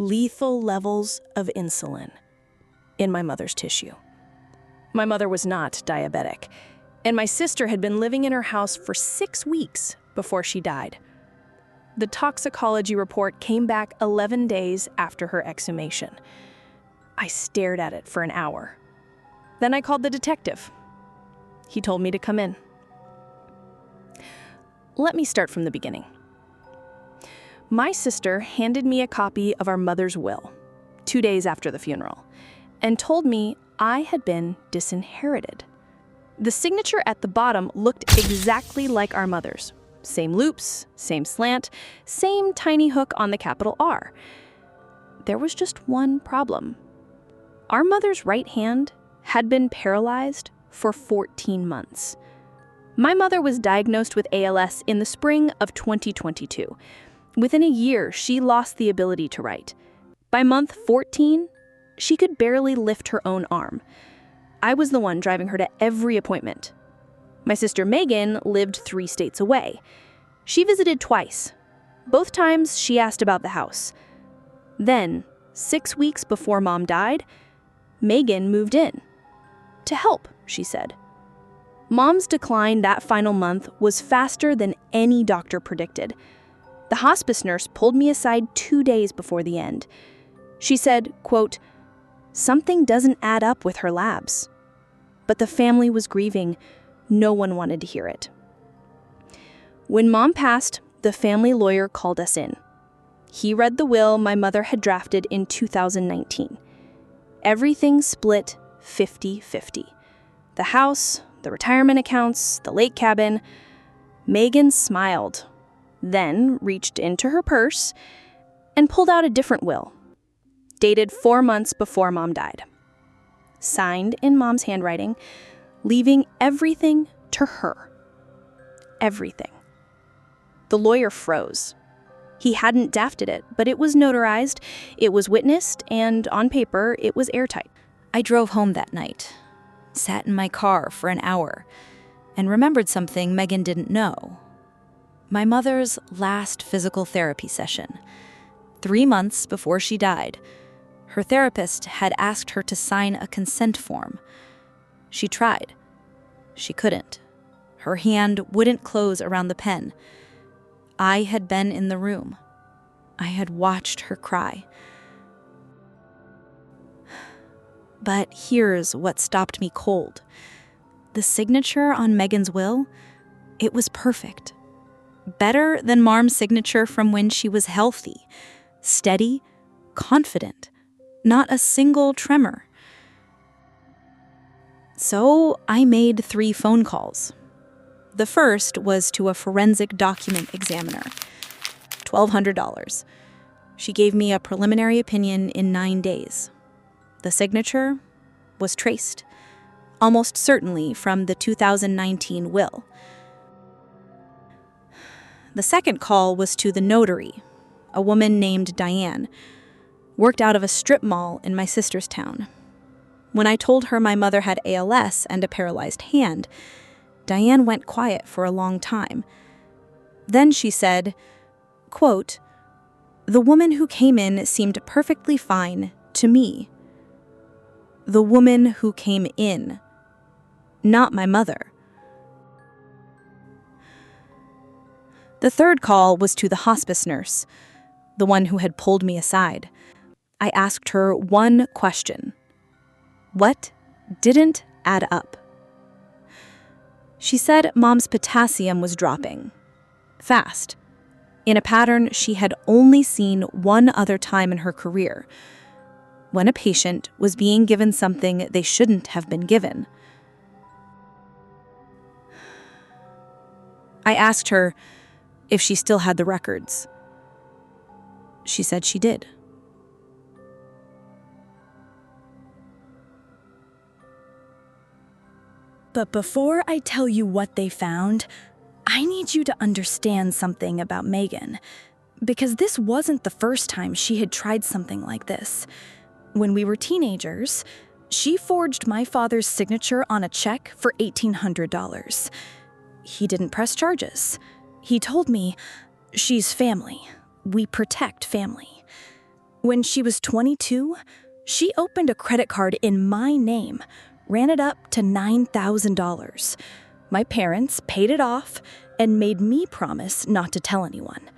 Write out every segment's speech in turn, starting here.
lethal levels of insulin in my mother's tissue. My mother was not diabetic, and my sister had been living in her house for 6 weeks before she died. The toxicology report came back 11 days after her exhumation. I stared at it for an hour. Then I called the detective. He told me to come in. Let me start from the beginning. My sister handed me a copy of our mother's will 2 days after the funeral and told me I had been disinherited. The signature at the bottom looked exactly like our mother's. Same loops, same slant, same tiny hook on the capital R. There was just one problem. Our mother's right hand had been paralyzed for 14 months. My mother was diagnosed with ALS in the spring of 2022. Within a year, she lost the ability to write. By month 14, she could barely lift her own arm. I was the one driving her to every appointment. My sister Megan lived 3 states away. She visited twice. Both times, she asked about the house. Then, 6 weeks before Mom died, Megan moved in. To help, she said. Mom's decline that final month was faster than any doctor predicted. The hospice nurse pulled me aside 2 days before the end. She said, quote, "Something doesn't add up with her labs." But the family was grieving. No one wanted to hear it. When Mom passed, the family lawyer called us in. He read the will my mother had drafted in 2019. Everything split 50-50. The house, the retirement accounts, the lake cabin. Megan smiled, then reached into her purse and pulled out a different will, dated 4 months before Mom died. Signed in Mom's handwriting, leaving everything to her. Everything. The lawyer froze. He hadn't drafted it, but it was notarized, it was witnessed, and on paper, it was airtight. I drove home that night, sat in my car for an hour, and remembered something Megan didn't know. My mother's last physical therapy session. 3 months before she died, her therapist had asked her to sign a consent form. She tried. She couldn't. Her hand wouldn't close around the pen. I had been in the room. I had watched her cry. But here's what stopped me cold. The signature on Megan's will, it was perfect. Better than Mom's signature from when she was healthy, steady, confident, not a single tremor. So I made 3 phone calls. The first was to a forensic document examiner, $1,200. She gave me a preliminary opinion in 9 days. The signature was traced, almost certainly from the 2019 will. The second call was to the notary, a woman named Diane, worked out of a strip mall in my sister's town. When I told her my mother had ALS and a paralyzed hand, Diane went quiet for a long time. Then she said, quote, "The woman who came in seemed perfectly fine to me." The woman who came in, not my mother. The third call was to the hospice nurse, the one who had pulled me aside. I asked her one question. What didn't add up? She said Mom's potassium was dropping. Fast. In a pattern she had only seen one other time in her career, when a patient was being given something they shouldn't have been given. I asked her if she still had the records. She said she did. But before I tell you what they found, I need you to understand something about Megan, because this wasn't the first time she had tried something like this. When we were teenagers, she forged my father's signature on a check for $1,800. He didn't press charges. He told me, "She's family. We protect family." When she was 22, she opened a credit card in my name, ran it up to $9,000. My parents paid it off and made me promise not to tell anyone.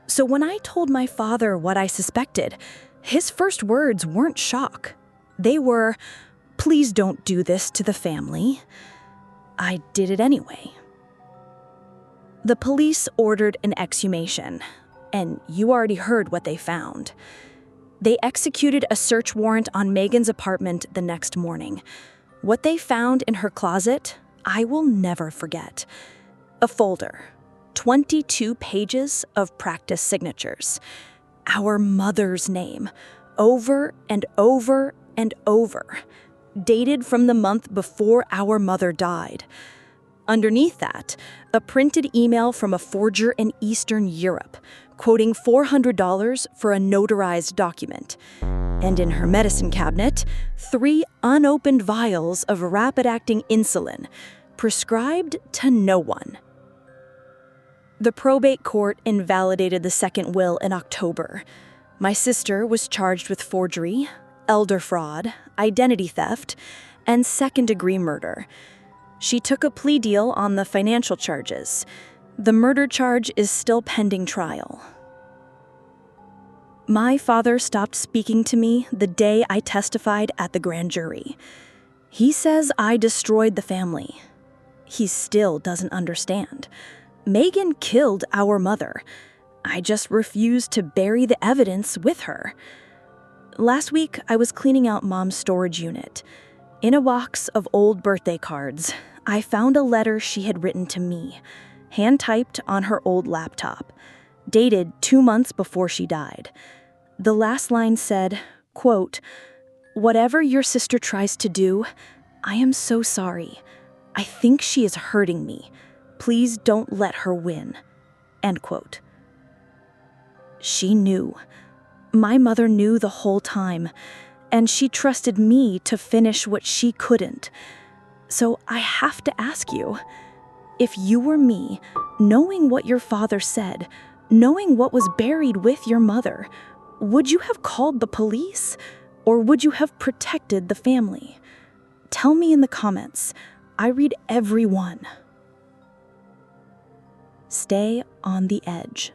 So when I told my father what I suspected, his first words weren't shock. They were, "Please don't do this to the family." I did it anyway. The police ordered an exhumation, and you already heard what they found. They executed a search warrant on Megan's apartment the next morning. What they found in her closet, I will never forget. A folder, 22 pages of practice signatures. Our mother's name, over and over and over, dated from the month before our mother died. Underneath that, a printed email from a forger in Eastern Europe, quoting $400 for a notarized document. And in her medicine cabinet, 3 unopened vials of rapid-acting insulin, prescribed to no one. The probate court invalidated the second will in October. My sister was charged with forgery, elder fraud, identity theft, and second-degree murder. She took a plea deal on the financial charges. The murder charge is still pending trial. My father stopped speaking to me the day I testified at the grand jury. He says I destroyed the family. He still doesn't understand. Megan killed our mother. I just refused to bury the evidence with her. Last week, I was cleaning out Mom's storage unit. In a box of old birthday cards, I found a letter she had written to me, hand-typed on her old laptop, dated 2 months before she died. The last line said, quote, "Whatever your sister tries to do, I am so sorry. I think she is hurting me. Please don't let her win." End quote. She knew. My mother knew the whole time, and she trusted me to finish what she couldn't. So I have to ask you, if you were me, knowing what your father said, knowing what was buried with your mother, would you have called the police, or would you have protected the family? Tell me in the comments. I read every one. Stay on the edge.